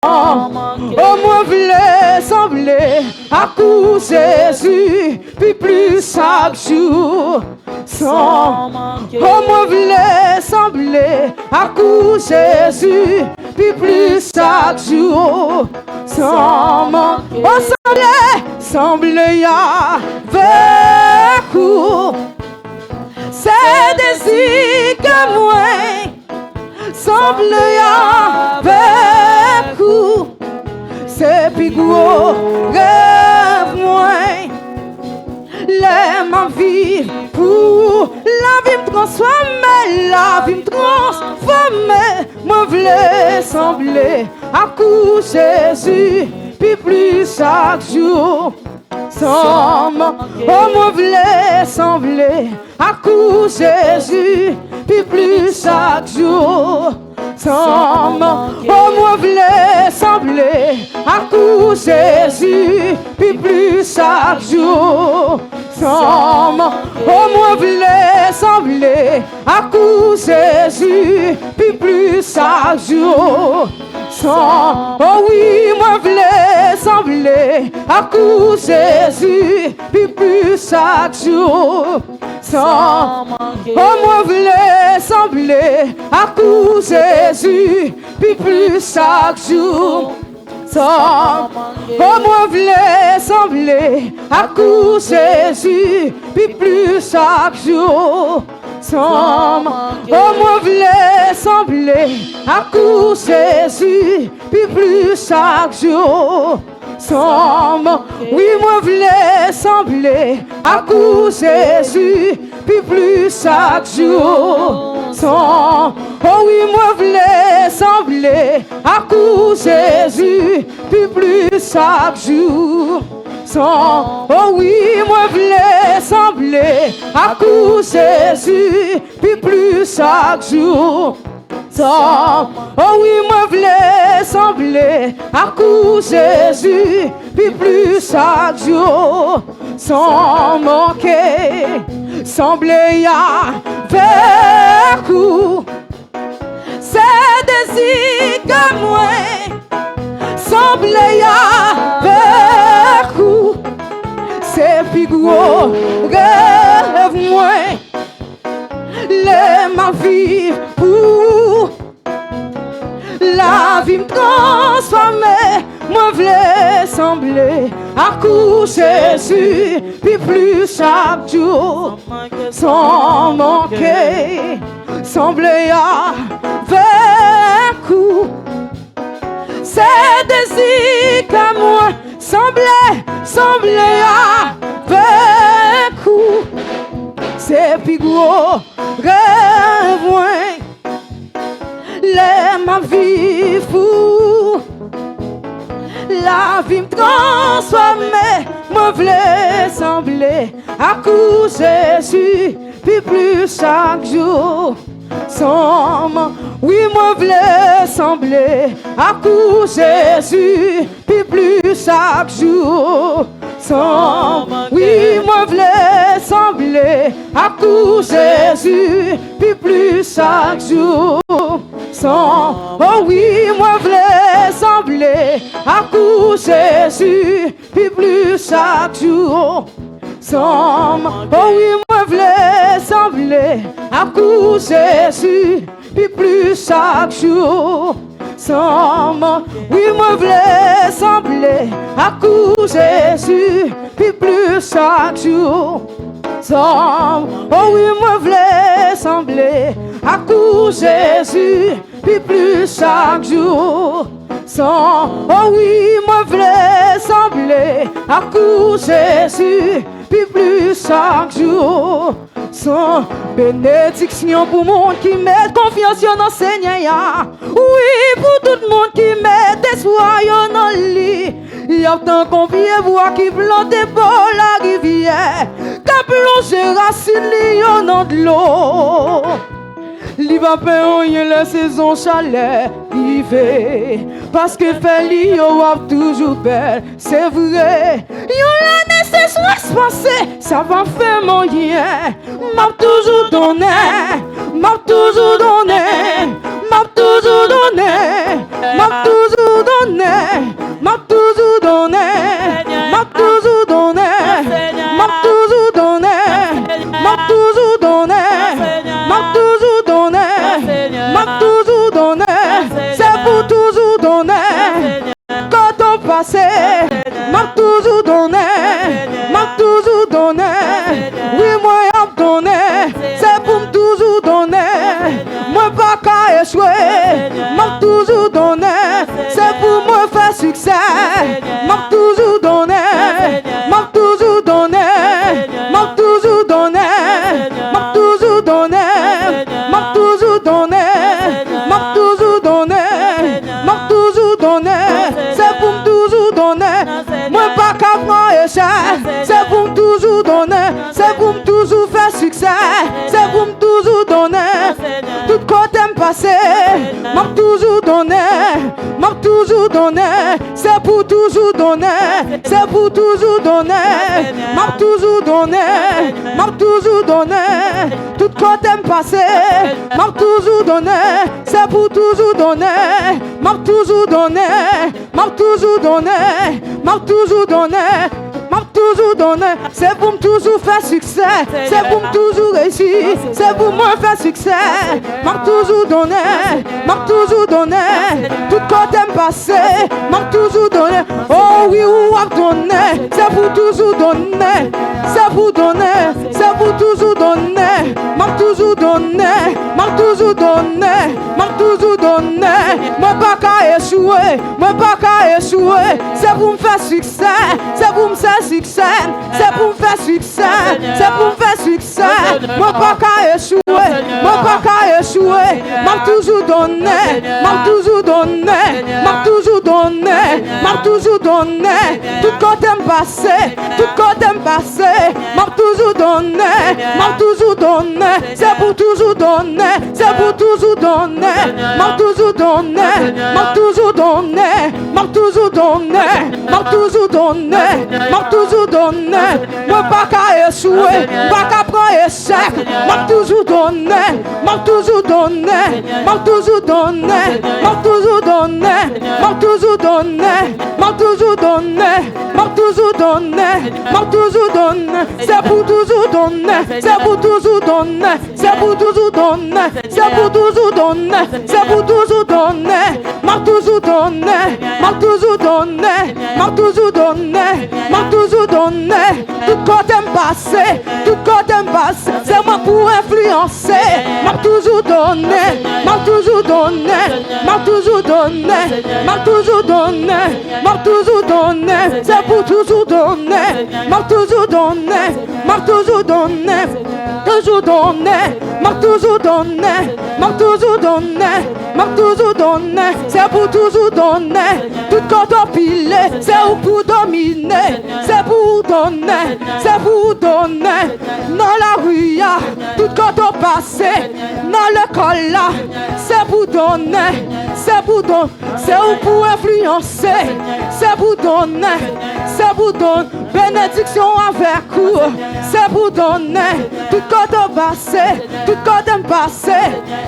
Oh, moi voulais sembler à coup Jésus, puis plus chaque jour. Sans, oh, moi voulais sembler à coup Jésus, puis plus chaque jour. Sans manquer, oh, sembler avec vous. C'est désir que moi, sembler avec vous. C'est plus gros rêve moi. L'aime ma vie pour la vie me transformer, la vie me transformer. Moi voulais sembler à coup Jésus, puis plus chaque jour. Sans oh, moi voulais sembler à coup Jésus, puis plus chaque jour. Sans oh, moi voulais sembler à coup Jésus, puis plus chaque jour. Sans oh, moi voulais sembler à coup Jésus, puis plus chaque jour. Sans, oh oui, moi voulais sembler à coup Jésus, puis plus chaque jour. Sans, oh moi voulais sembler à coup Jésus, puis plus chaque jour. Sans, oh moi voulais sembler à coup Jésus, puis plus chaque jour. Sans, oh moi voulais sembler à coup Jésus, puis plus chaque jour. Sans, oui moi voulais sembler à coup Jésus, puis plus chaque jour. Sans, oh oui moi voulais sembler à coup Jésus, puis plus chaque jour. Sans, oh oui moi voulais sembler à coup Jésus, puis plus chaque jour. Sans, oh oui moi voulais sembler à coup Jésus, puis plus chaque jour. Sans manquer, sembler avec vous. C'est désir que moi, sembler avec vous. C'est plus gros rêve moi. Les ma vie pour la vie me transformer. Moi voulais sembler à coup Jésus, puis plus chaque jour. Sans manquer, sembler avec vous. C'est désir que moi sembler avec vous. C'est plus gros rêve moi. Les ma vie fou. La vie me transformer. Moi voulais sembler à coup Jésus, puis plus chaque jour. Sans oui moi voulais sembler à coup Jésus, puis plus chaque jour. Sans oui moi voulais sembler à coup Jésus, puis plus chaque jour. Sans oh oui moi voulais sembler à coup Jésus, puis plus chaque jour. Sans oh oui moi voulais sembler à coup Jésus, puis plus chaque jour. Sans oui moi voulais sembler à coup Jésus, puis plus chaque jour. Sans oh oui moi voulais sembler à coup Jésus, puis plus chaque jour. Sans oh oui moi voulais sembler à coup Jésus, puis plus chaque jour. Sans bénédiction pour monde qui met confiance dans le Seigneur. Oui, pour tout le monde qui met espoir dans le lit. Il y a tant qu'on vient voir qui plante pour la rivière, qui plonge racine dans de l'eau. Li va payer la saison chaleur arrivée, parce que fait li yo a toujours belle, c'est vrai. Yo l'année c'est soit passé, ça va faire mon rien. M'a toujours donné, m'a toujours donné, m'a toujours donné, m'a toujours donné. donné, m'a toujours donné, m'a toujours donné, m'a toujours donné, m'a toujours donné, m'a toujours donné, m'a toujours donné, c'est pour toujours donner. Quand on passait, m'a toujours donné, m'a toujours donné, oui moi y'a donné, c'est pour toujours donner, moi pas qu'à échouer, m'a toujours donné, c'est pour me faire succès, m'a toujours donné, m'a toujours donné, m'a toujours donné, m'a toujours donné, m'a toujours donné, m'a toujours donné, m'a toujours donné, c'est pour me toujours donner, moi pas qu'à prendre échec, c'est pour me toujours donner, c'est pour me toujours faire succès, c'est pour me toujours donner, tout côté me passer, m'a toujours donné, m'a toujours donné, c'est pour toujours donner, c'est pour toujours donner, m'a toujours donné, m'a toujours donné, tout côté me passer, m'a toujours donné, c'est pour toujours donner, m'a toujours donné, m'a toujours donné, m'a toujours donné, m'a toujours donné, c'est pour me toujours faire succès, c'est pour me toujours réussir, c'est pour moi faire succès, m'a toujours donné, m'a toujours donné, tout côté me passer, m'a toujours donné, oh oui ou à donner, c'est pour toujours donner, c'est pour donner, c'est pour toujours donner, m'a toujours donné, m'a toujours donné, m'a toujours donné, moi pas qu'à échouer, moi pas qu'à échouer, c'est pour me faire succès, c'est pour me faire succès, c'est pour me faire succès, c'est pour me faire succès, moi pas qu'à échouer, moi pas qu'à échouer, m'a toujours donné, m'a toujours donné, m'a toujours donné, m'a toujours donné, tout côté me passer, tout côté me passer, m'a toujours donné, m'a toujours donné, c'est pour toujours donner, c'est pour toujours donner, m'a toujours donné, m'a toujours donné, m'a toujours donné, m'a toujours donné, m'a toujours donné, moi pas qu'à échouer, pas qu'à prendre échec, m'a toujours donné, m'a toujours donné, m'a toujours donné, m'a toujours donné, m'a toujours donné, m'a toujours donné, m'a toujours donné, m'a toujours donné, c'est pour toujours donner, c'est pour toujours donner, c'est pour toujours donner, c'est pour toujours donner, c'est pour toujours donner, m'a toujours donné, m'a toujours donné, m'a toujours donné, m'a toujours donné, tout côté me passer, tout côté me passer, c'est moi pour influencer, m'a toujours donné, m'a toujours donné, m'a toujours donné, m'a toujours donné, m'a toujours donné, c'est pour toujours donner, m'a toujours donné, m'a toujours donné, toujours donné, m'a toujours donné, m'a toujours donné, m'a toujours donné, c'est pour toujours donner, tout quand on pile, c'est pour dominer, c'est pour donner, c'est pour donner, dans la rue, tout quand on passe, dans l'école là, c'est pour donner, c'est pour donner, c'est pour influencer, c'est pour donner, c'est pour donner, bénédiction envers coup, c'est pour donner, tout quand on passe, tout quand on passe,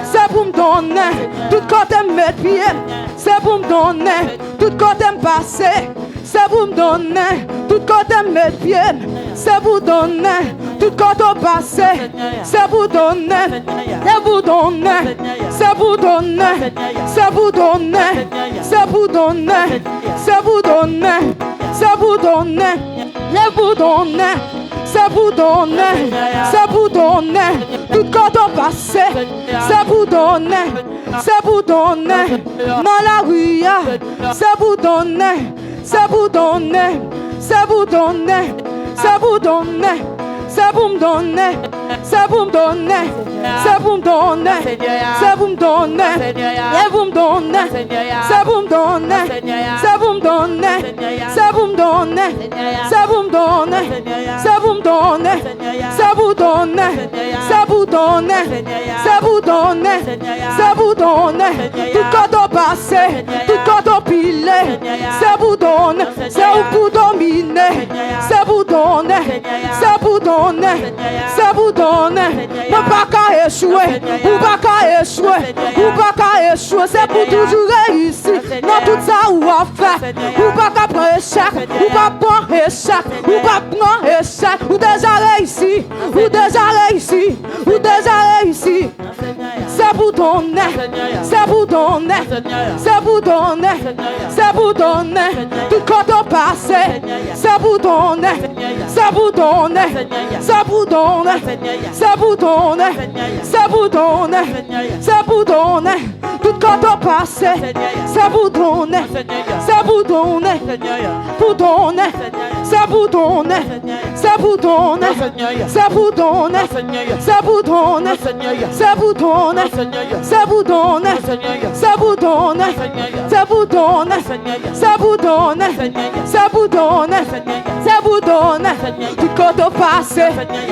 c'est pour me donner, tout quand on met pied, c'est pour me donner, tout quand on passe, c'est pour me donner, tout quand on met pied, c'est pour donner, tout quand on passe, c'est pour donner, c'est pour donner, c'est pour donner, c'est pour donner, c'est pour donner, c'est pour donner, c'est pour donner, c'est pour donner, c'est pour donner, c'est pour donner, tout quand on passe, c'est pour donner, c'est pour donner, dans la rue, c'est pour donner, c'est pour donner, c'est pour donner, c'est pour donner, c'est pour me donner, c'est pour me donner, c'est pour me donner, c'est pour me donner, c'est pour me donner, c'est pour me donner, c'est pour me donner, c'est pour me donner, c'est pour me donner, c'est pour me donner, c'est pour donner, c'est pour donner, c'est pour donner, c'est pour donner, tout quand on passe, tout quand on pile, c'est pour donner, c'est pour dominer, c'est pour donner, c'est pour donner, c'est pour donner, non pas qu'à échouer, ou pas qu'à échouer, ou pas qu'à échouer, c'est pour toujours réussir, dans tout ça ou pas fait, ou pas qu'à prendre échec, ou pas prendre échec, ou pas prendre échec, ou déjà réussi, ou déjà réussi, ou déjà réussi. C'est pour donner, c'est pour donner, c'est pour donner, c'est pour donner, tout quand on passe, c'est pour donner, c'est pour donner, c'est pour donner, c'est pour donner, c'est pour donner, c'est pour donner, tout quand on passe, c'est pour donner, c'est pour donner, pour donner, c'est pour donner, c'est pour donner, c'est pour donner, c'est pour donner, c'est pour donner, c'est pour donner, c'est pour donner, c'est pour donner, c'est pour donner, c'est pour donner, c'est pour donner, tout quand on passe,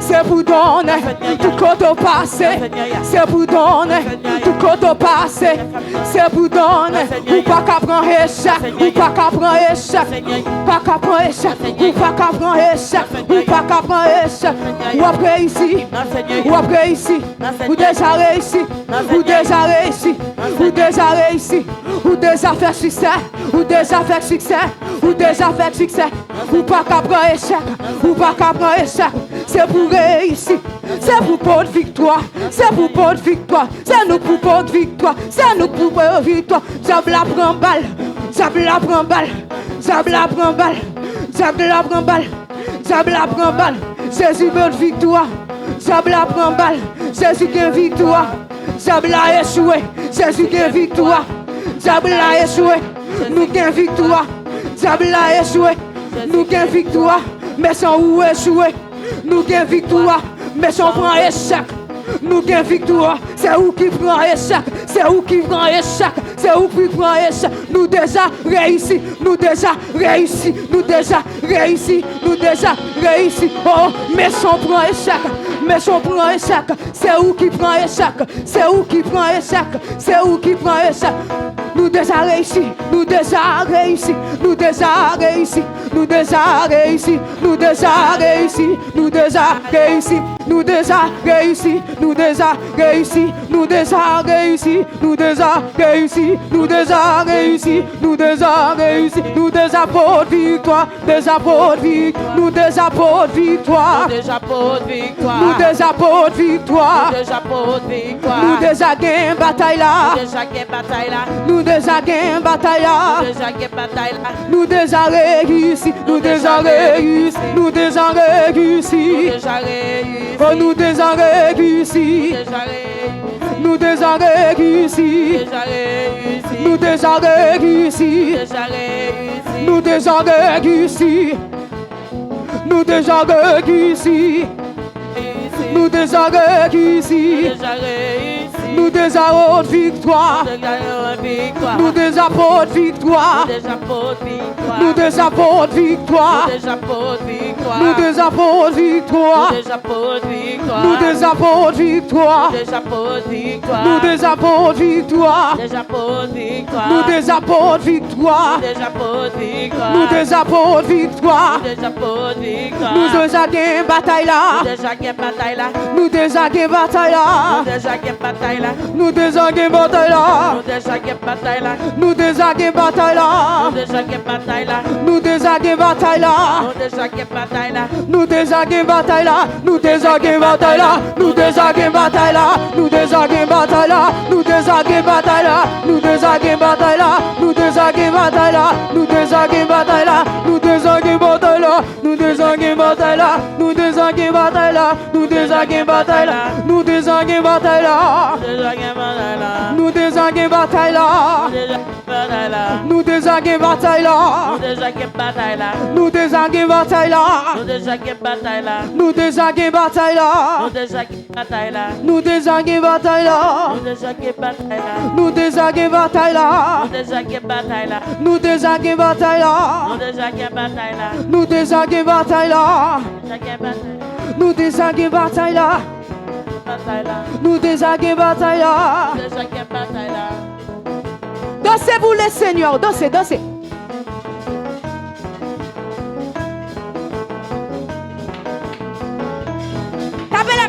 c'est pour donner, tout quand on passe, c'est pour donner, tout quand on passe, c'est pour donner, ou pas qu'à prendre échec, ou pas qu'à prendre échec, pas qu'à prendre échec, ou pas qu'à prendre échec, ou pas qu'à prendre échec, ou après ici, ou après ici, ou déjà réussi, ou déjà réussi, ou déjà réussi, ou déjà fait succès, ou déjà fait succès, ou déjà fait succès, ou pas qu'à prendre échec, ou pas qu'à prendre échec, c'est pour réussir, c'est pour votre victoire, c'est pour votre victoire, c'est nous pour votre victoire, c'est nous pour votre victoire, j'abla prend balle, j'abla prend balle, j'abla prend balle, j'abla prend balle, j'abla prend balle, Jésus votre victoire, j'abla prend balle, Jésus qui victoire, j'abla échoué, Jésus qui victoire, j'abla échoué, nous qui victoire, j'abla échoué, nous qui victoire, mais sans où échouer, nous qui victoire, mais sans prendre échec. Nous gagnons victoire, c'est où qui prend échec, c'est où qui prend échec, c'est où qui prend échec. Nous déjà réussi, nous déjà réussi, nous déjà réussi, nous déjà réussi. Oh, mais sans prend échec, mais sans prend échec, c'est où qui prend échec, c'est où qui prend échec, c'est où qui prend échec. Nous déjà réussi, nous déjà réussi, nous déjà réussi, nous déjà réussi, nous déjà réussi, nous déjà réussi, nous déjà réussi, nous déjà réussi, nous déjà réussi, nous déjà réussi, nous déjà réussi, nous déjà réussi, nous déjà pour victoire, déjà pour victoire, nous déjà pour victoire, déjà pour victoire, nous déjà pour victoire, déjà pour victoire, nous déjà gain bataille là, déjà gain bataille là, nous déjà gain bataille là, déjà gain bataille là, nous déjà réussi, nous déjà réussi, nous déjà réussi, déjà réussi, oh nous déjà réussi, déjà réussi, nous déjà réussi, déjà réussi, nous déjà réussi, déjà réussi, nous déjà réussi, nous déjà réussi, nous déjà réussi, déjà réussi, nous déjà haute victoire, nous déjà pour victoire, déjà pour victoire, nous déjà pour victoire, déjà pour victoire, nous déjà pour victoire, déjà pour victoire, nous déjà pour victoire, déjà pour victoire, nous déjà pour victoire, déjà pour victoire, nous déjà pour victoire, déjà pour victoire, nous déjà pour victoire, déjà pour victoire, nous déjà gain bataille là, déjà gain bataille là, nous déjà gain bataille là, déjà gain bataille là, nous déjà gain bataille là, déjà gain bataille là, nous déjà gain bataille là, déjà gain bataille là, nous déjà gain bataille là, déjà gain bataille là, nous déjà gain bataille là, nous déjà gain bataille là, nous déjà gain bataille là, nous déjà gain bataille là, nous déjà gain bataille là, nous déjà gain bataille là, nous déjà gain bataille là, nous déjà gain bataille là, nous déjà gain bataille là, nous déjà gain bataille là, nous déjà gain bataille là, nous déjà gain bataille là, nous déjà gain bataille là, déjà gain bataille là, nous déjà gain bataille là, déjà bataille là, nous déjà gain bataille là, déjà gain bataille là, nous déjà gain bataille là, déjà gain bataille là, nous déjà gain bataille là, déjà gain bataille là, nous déjà gain bataille là, déjà gain bataille là, nous déjà gain bataille là, déjà gain bataille là, nous déjà gain bataille là, déjà gain bataille là, nous déjà gain bataille là, déjà gain bataille là, nous déjà gain bataille là, bataille là, nous déjà gain bataille là. déjà gain bataille là. Dansez-vous les seigneurs, dansez, dansez. Tapez la.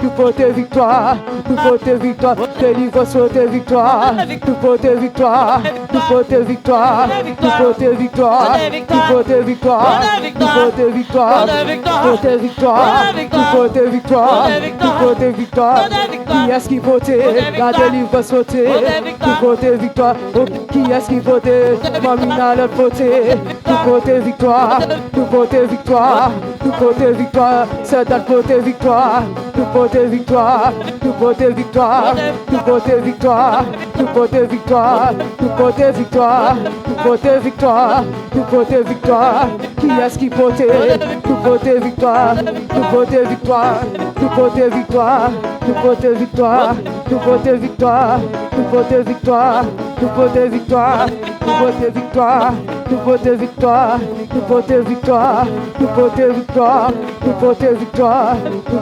tout côté victoire, tout côté victoire, délivrance côté victoire, tout côté victoire, tout côté victoire, tout côté victoire, tout côté victoire, tout côté victoire, tout côté victoire, tout côté victoire, tout côté victoire, qui est-ce qui votait, la délivrance côté, tout côté victoire, qui est-ce qui votait, Mamina l'autre côté, tout côté victoire, tout côté victoire, tout côté victoire, c'est dans côté victoire, tout côté victoire, tout côté victoire, tout côté victoire, tout côté victoire, tout côté victoire, tout côté victoire, tout côté victoire, qui est-ce qui votait, tout côté victoire, tout côté victoire, tout côté victoire, tout côté victoire, tout côté victoire, tout côté victoire, tout côté victoire, tout côté victoire, tout côté victoire, tout côté victoire, tout côté victoire, tout côté victoire, tout